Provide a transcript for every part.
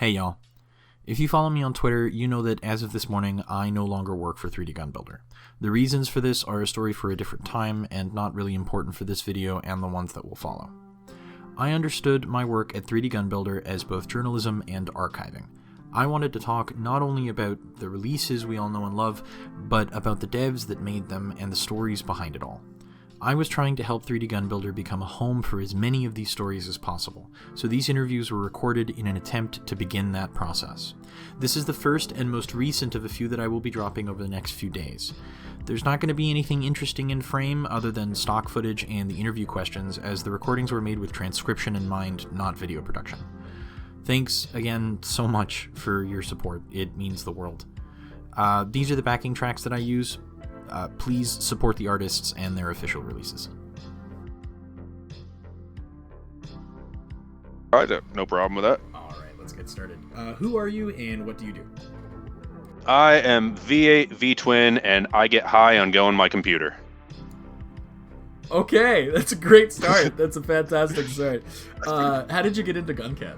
Hey y'all. If you follow me on Twitter, you know that as of this morning, I no longer work for 3D Gun Builder. The reasons for this are a story for a different time and not really important for this video and the ones that will follow. I understood my work at 3D Gun Builder as both journalism and archiving. I wanted to talk not only about the releases we all know and love, but about the devs that made them and the stories behind it all. I was trying to help 3D Gun Builder become a home for as many of these stories as possible, so these interviews were recorded in an attempt to begin that process. This is the first and most recent of a few that I will be dropping over the next few days. There's not going to be anything interesting in frame other than stock footage and the interview questions, as the recordings were made with transcription in mind, not video production. Thanks again so much for your support. It means the world. These are the backing tracks that I use. Please support the artists and their official releases. All right, no problem with that. All right, let's get started. Who are you and what do you do? I am V8VTwin and I get high on going my computer. Okay, that's a great start. That's a fantastic start. How did you get into GunCAD?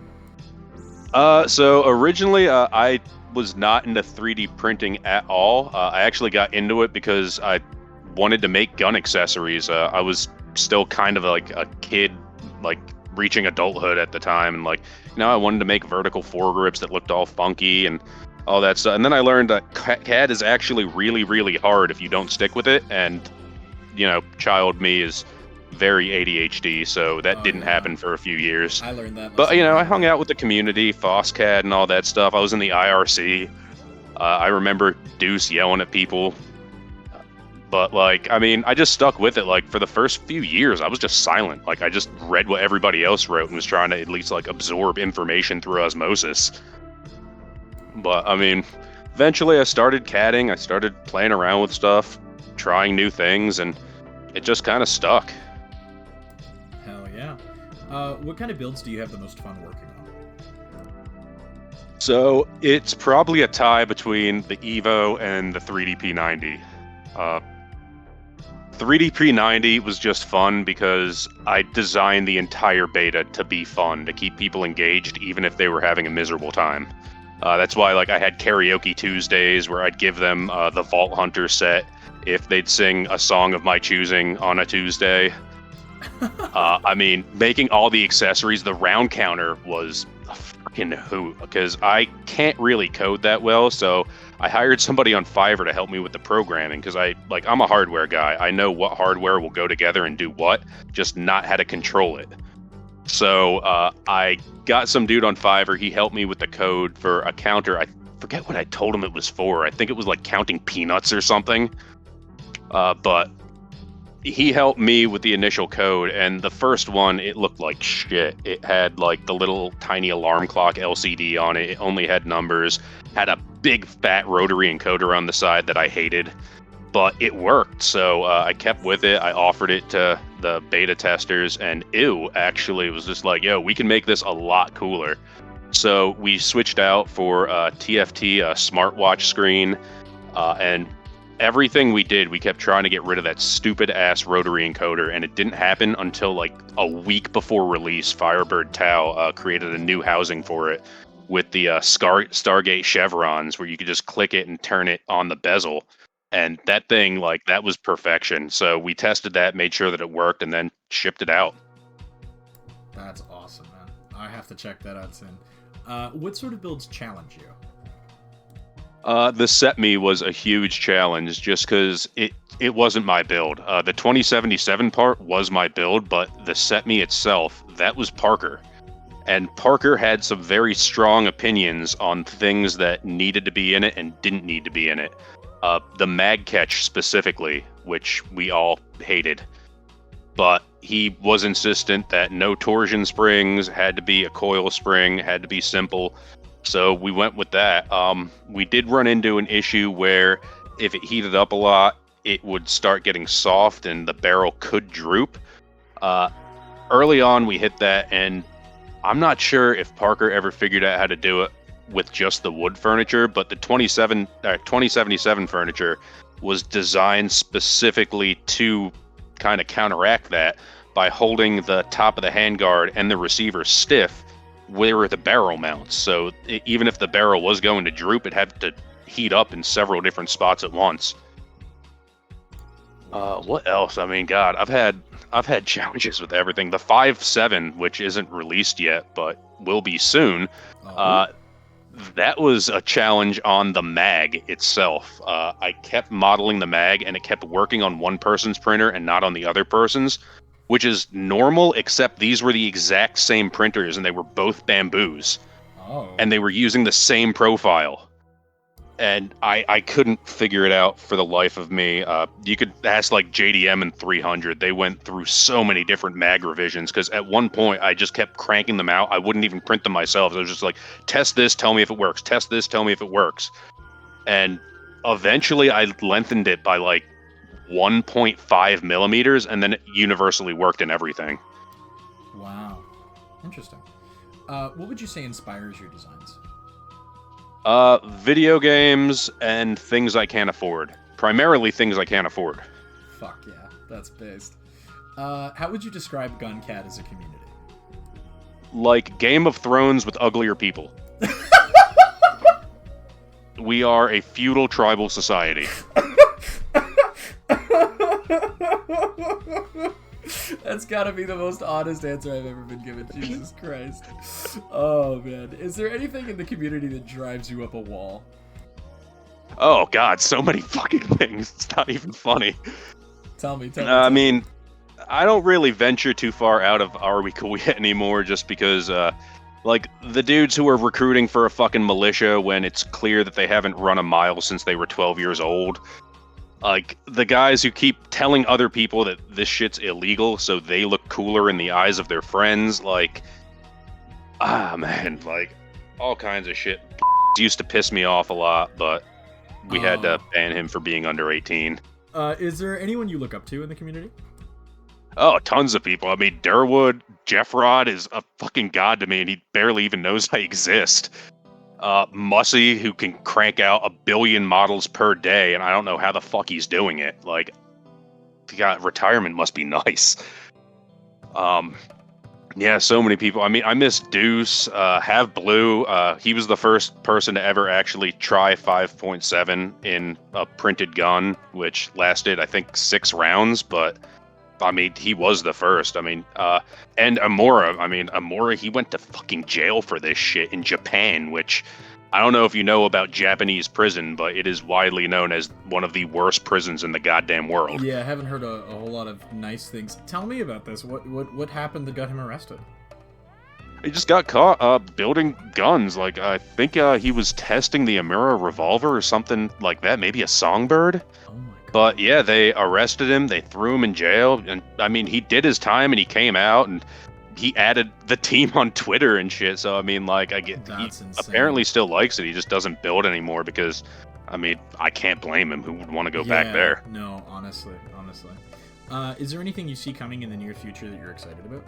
So originally I was not into 3D printing at all. I actually got into it because I wanted to make gun accessories. I was still kind of like a kid, like reaching adulthood at the time, and I wanted to make vertical foregrips that looked all funky and all that stuff. And then I learned that CAD is actually really, really hard if you don't stick with it. And child me is very ADHD, so that didn't happen for a few years. I learned that. But I hung out with the community, FOSCAD and all that stuff. I was in the IRC. I remember Deuce yelling at people. But I just stuck with it. For the first few years, I was just silent. I just read what everybody else wrote and was trying to at least absorb information through osmosis. But eventually I started CADing. I started playing around with stuff, trying new things, and it just kind of stuck. Yeah. What kind of builds do you have the most fun working on? So it's probably a tie between the Evo and the 3DP90. 3DP90 was just fun because I designed the entire beta to be fun, to keep people engaged even if they were having a miserable time. That's why I had karaoke Tuesdays where I'd give them the Vault Hunter set if they'd sing a song of my choosing on a Tuesday. Making all the accessories, the round counter was a freaking hoot because I can't really code that well, so I hired somebody on Fiverr to help me with the programming because I'm a hardware guy. I know what hardware will go together and do what, just not how to control it. So I got some dude on Fiverr. He helped me with the code for a counter. I forget what I told him it was for. I think it was counting peanuts or something. But he helped me with the initial code, and the first one, it looked like shit. It had the little tiny alarm clock LCD on it. It only had numbers, had a big fat rotary encoder on the side that I hated, but it worked. So I kept with it. I offered it to the beta testers, and actually was just yo, we can make this a lot cooler. So we switched out for TFT, a smartwatch screen, and everything we did, we kept trying to get rid of that stupid ass rotary encoder, and it didn't happen until a week before release. Firebird Tau created a new housing for it with the Stargate chevrons, where you could just click it and turn it on the bezel, and that thing that was perfection. So we tested that, made sure that it worked, and then shipped it out. That's awesome, man. I have to check that out soon. What sort of builds challenge you? The set me was a huge challenge just because it wasn't my build. The 2077 part was my build, but the set me itself, that was Parker. And Parker had some very strong opinions on things that needed to be in it and didn't need to be in it. The mag catch specifically, which we all hated. But he was insistent that no torsion springs, had to be a coil spring, had to be simple. So we went with that. We did run into an issue where if it heated up a lot, it would start getting soft and the barrel could droop. Early on, we hit that, and I'm not sure if Parker ever figured out how to do it with just the wood furniture, but the 2077 furniture was designed specifically to kind of counteract that by holding the top of the handguard and the receiver stiff were the barrel mounts. So even if the barrel was going to droop, it had to heat up in several different spots at once. What else? I mean, God, I've had challenges with everything. The 5.7, which isn't released yet, but will be soon. That was a challenge on the mag itself. I kept modeling the mag, and it kept working on one person's printer and not on the other person's, which is normal, except these were the exact same printers, and they were both bamboos. And they were using the same profile. And I couldn't figure it out for the life of me. You could ask like JDM and 300. They went through so many different mag revisions because at one point I just kept cranking them out. I wouldn't even print them myself. I was just like, test this, tell me if it works. Test this, tell me if it works. And eventually I lengthened it by like 1.5 millimeters, and then it universally worked in everything. Wow. Interesting. What would you say inspires your designs? Video games and things I can't afford. Primarily things I can't afford. Fuck yeah, that's based. How would you describe GunCat as a community? Like Game of Thrones with uglier people. We are a feudal tribal society. That's gotta be the most honest answer I've ever been given. Jesus Christ. Oh, man. Is there anything in the community that drives you up a wall? Oh, God, so many fucking things. It's not even funny. Tell me. I mean, I don't really venture too far out of Are We Cool Yet anymore just because, like, the dudes who are recruiting for a fucking militia when it's clear that they haven't run a mile since they were 12 years old. Like, the guys who keep telling other people that this shit's illegal so they look cooler in the eyes of their friends, like, man, like, all kinds of shit. Used to piss me off a lot, but we had to ban him for being under 18. Is there anyone you look up to in the community? Oh, tons of people. I mean, Durwood, Jeff Rod is a fucking god to me, and he barely even knows I exist. Mussy, who can crank out 1 billion models per day, and I don't know how the fuck he's doing it. Like, God, retirement must be nice. Yeah, so many people. I mean, I miss Deuce, Have Blue. He was the first person to ever actually try 5.7 in a printed gun, which lasted, I think, 6 rounds, but I mean, he was the first. I mean, and Amora. I mean, Amora, he went to fucking jail for this shit in Japan, which I don't know if you know about Japanese prison, but it is widely known as one of the worst prisons in the goddamn world. Yeah, I haven't heard a whole lot of nice things. Tell me about this. What happened that got him arrested? He just got caught building guns. Like, I think he was testing the Amura revolver or something like that. Maybe a Songbird. Oh my God. But yeah, they arrested him. They threw him in jail. And I mean, he did his time and he came out and he added the team on Twitter and shit. So I mean, like, he apparently still likes it. He just doesn't build anymore because, I mean, I can't blame him. Who would want to go back there? No, honestly. Is there anything you see coming in the near future that you're excited about?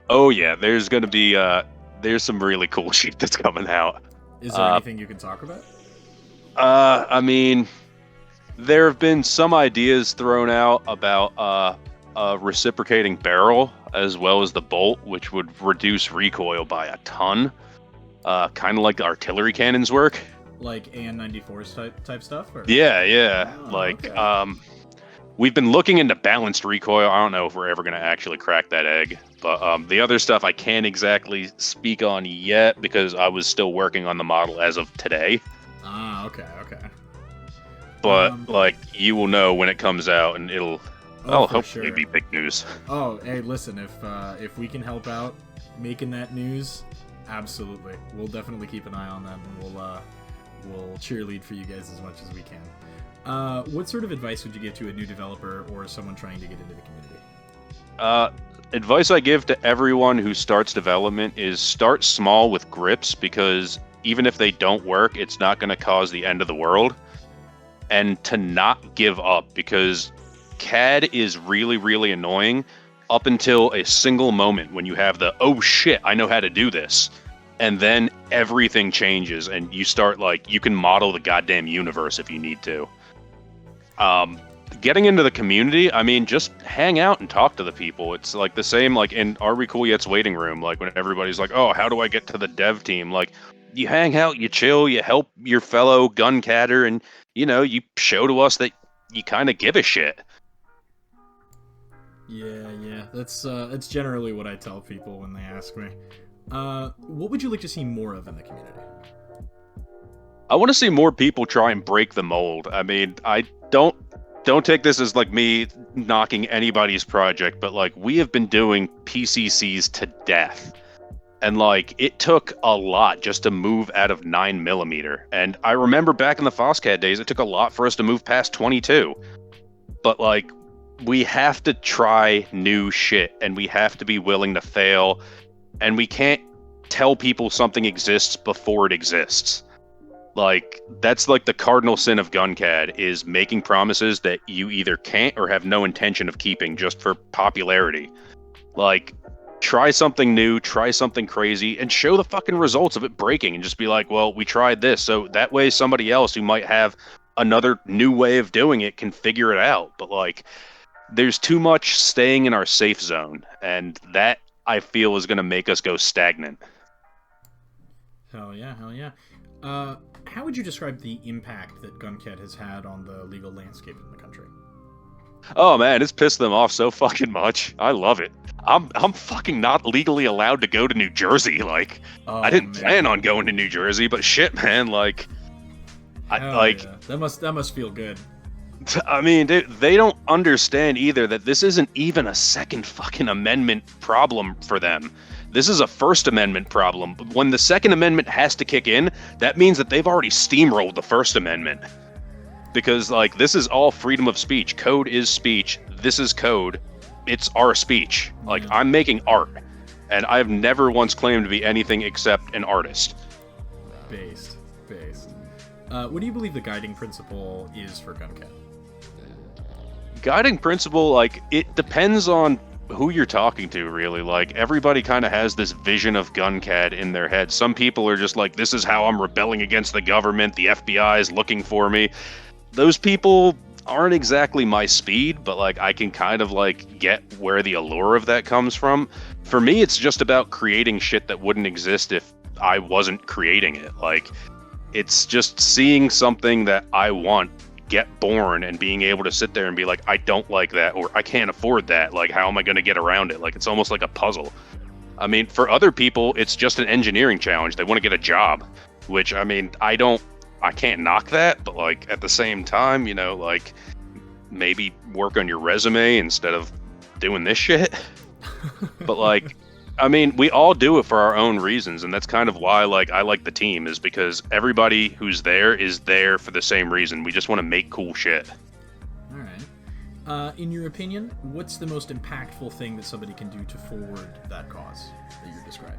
Oh yeah, there's gonna be there's some really cool shit that's coming out. Is there anything you can talk about? I mean, there have been some ideas thrown out about a reciprocating barrel as well as the bolt, which would reduce recoil by a ton. Kind of like the artillery cannons work. Like AN-94's type stuff? Or? Yeah. Oh, like, okay. We've been looking into balanced recoil. I don't know if we're ever going to actually crack that egg. But the other stuff I can't exactly speak on yet because I was still working on the model as of today. Ah, okay. But, like, you will know when it comes out, and it'll hopefully be big news. Oh, hey, listen, if we can help out making that news, absolutely. We'll definitely keep an eye on that, and we'll cheerlead for you guys as much as we can. What sort of advice would you give to a new developer or someone trying to get into the community? Advice I give to everyone who starts development is start small with grips, because even if they don't work, it's not going to cause the end of the world. And to not give up, because CAD is really, really annoying up until a single moment when you have the, oh shit, I know how to do this. And then everything changes and you start, like, you can model the goddamn universe if you need to. getting into the community, I mean, just hang out and talk to the people. It's like the same like in Are We Cool Yet's waiting room, like when everybody's like, oh, how do I get to the dev team? Like, you hang out, you chill, you help your fellow gun cadder, and, you know, you show to us that you kind of give a shit. Yeah, that's generally what I tell people when they ask me. What would you like to see more of in the community? I want to see more people try and break the mold. I mean, I don't take this as like me knocking anybody's project, but like we have been doing PCCs to death. And like it took a lot just to move out of 9mm. And I remember back in the FOSCAD days, it took a lot for us to move past 22. But like we have to try new shit and we have to be willing to fail. And we can't tell people something exists before it exists. Like, that's like the cardinal sin of GunCAD, is making promises that you either can't or have no intention of keeping just for popularity. Like, try something new, try something crazy, and show the fucking results of it breaking, and just be like, well, we tried this, so that way somebody else who might have another new way of doing it can figure it out. But like, there's too much staying in our safe zone, and that, I feel, is going to make us go stagnant. Hell yeah. How would you describe the impact that GunCAD has had on the legal landscape in the country? Oh man, it's pissed them off so fucking much. I love it. I'm fucking not legally allowed to go to New Jersey. Like, I didn't plan on going to New Jersey, but shit, man, like, yeah. That must feel good. I mean, they don't understand either that this isn't even a Second fucking Amendment problem for them. This is a First Amendment problem. When the Second Amendment has to kick in, that means that they've already steamrolled the First Amendment. Because, like, this is all freedom of speech. Code is speech. This is code. It's our speech. Like, I'm making art. And I've never once claimed to be anything except an artist. Based. What do you believe the guiding principle is for GunCAD? Guiding principle, like, it depends on who you're talking to, really. Like, everybody kind of has this vision of GunCAD in their head. Some people are just like, this is how I'm rebelling against the government, the FBI is looking for me. Those people aren't exactly my speed, but like I can kind of like get where the allure of that comes from. For me, it's just about creating shit that wouldn't exist if I wasn't creating it. Like, it's just seeing something that I want get born and being able to sit there and be like, I don't like that, or I can't afford that. Like, how am I going to get around it? Like, it's almost like a puzzle. I mean, for other people, it's just an engineering challenge. They want to get a job, which, I mean, I can't knock that, but like at the same time, you know, like maybe work on your resume instead of doing this shit. But like, I mean, we all do it for our own reasons, and that's kind of why like I like the team, is because everybody who's there is there for the same reason. We just want to make cool shit. All right. In your opinion, what's the most impactful thing that somebody can do to forward that cause that you're describing?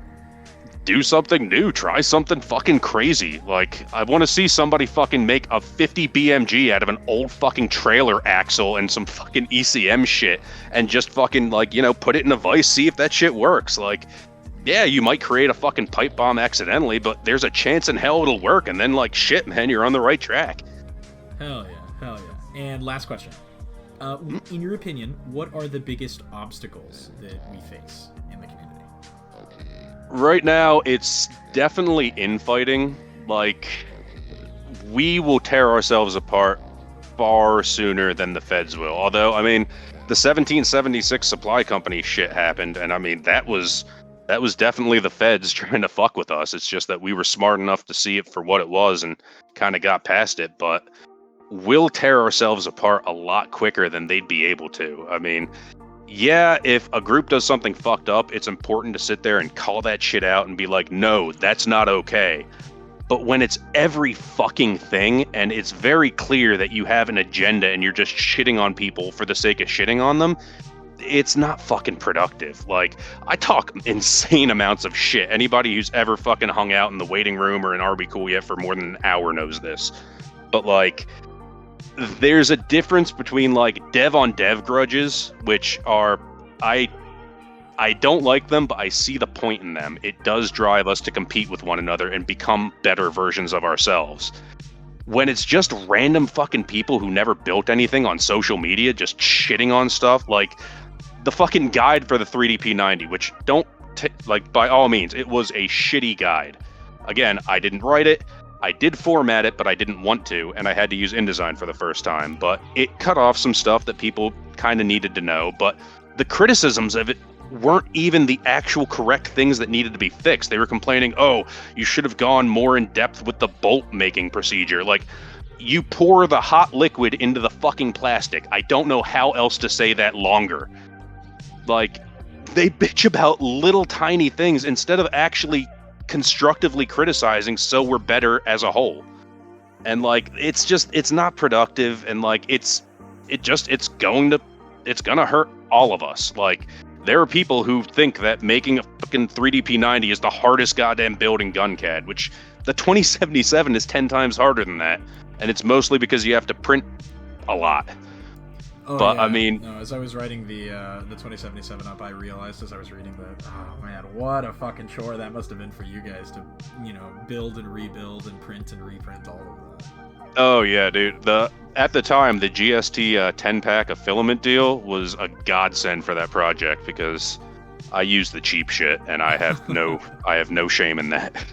Do something new, try something fucking crazy. Like, I want to see somebody fucking make a 50 BMG out of an old fucking trailer axle and some fucking ECM shit, and just fucking, like, you know, put it in a vise, see if that shit works. Like, yeah, you might create a fucking pipe bomb accidentally, but there's a chance in hell it'll work, and then, like, shit, man, you're on the right track. Hell yeah. And last question. In your opinion, what are the biggest obstacles that we face in the community? Right now, it's definitely infighting. Like, we will tear ourselves apart far sooner than the feds will. Although, I mean, the 1776 supply company shit happened, and I mean, that was definitely the feds trying to fuck with us. It's just that we were smart enough to see it for what it was and kind of got past it, but we'll tear ourselves apart a lot quicker than they'd be able to. I mean, yeah, if a group does something fucked up, it's important to sit there and call that shit out and be like, no, that's not okay. But when it's every fucking thing, and it's very clear that you have an agenda and you're just shitting on people for the sake of shitting on them, it's not fucking productive. Like, I talk insane amounts of shit. Anybody who's ever fucking hung out in the waiting room or in Are We Cool Yet for more than an hour knows this. But like, there's a difference between like dev on dev grudges, which are, I don't like them, but I see the point in them. It does drive us to compete with one another and become better versions of ourselves. when it's just random fucking people who never built anything on social media just shitting on stuff, like the fucking guide for the 3D P90, which like, by all means, it was a shitty guide. Again, I didn't write it. I did format it, but I didn't want to, and I had to use InDesign for the first time. But it cut off some stuff that people kind of needed to know. But the criticisms of it weren't even the actual correct things that needed to be fixed. They were complaining, oh, you should have gone more in depth with the bolt making procedure. Like, you pour the hot liquid into the fucking plastic. I don't know how else to say that longer. Like, they bitch about little tiny things instead of actually constructively criticizing so we're better as a whole. And like, it's not productive, and like it's gonna hurt all of us. Like, there are people who think that making a fucking 3D P90 is the hardest goddamn build in GunCAD, which the 2077 is 10 times harder than that, and it's mostly because you have to print a lot. Oh, but yeah. I mean, no, as I was writing the 2077 up, I realized as I was reading that, oh man, what a fucking chore that must have been for you guys to, build and rebuild and print and reprint all of that. oh yeah, dude. At the time, the GST 10-pack of filament deal was a godsend for that project because I use the cheap shit, and I have no shame in that.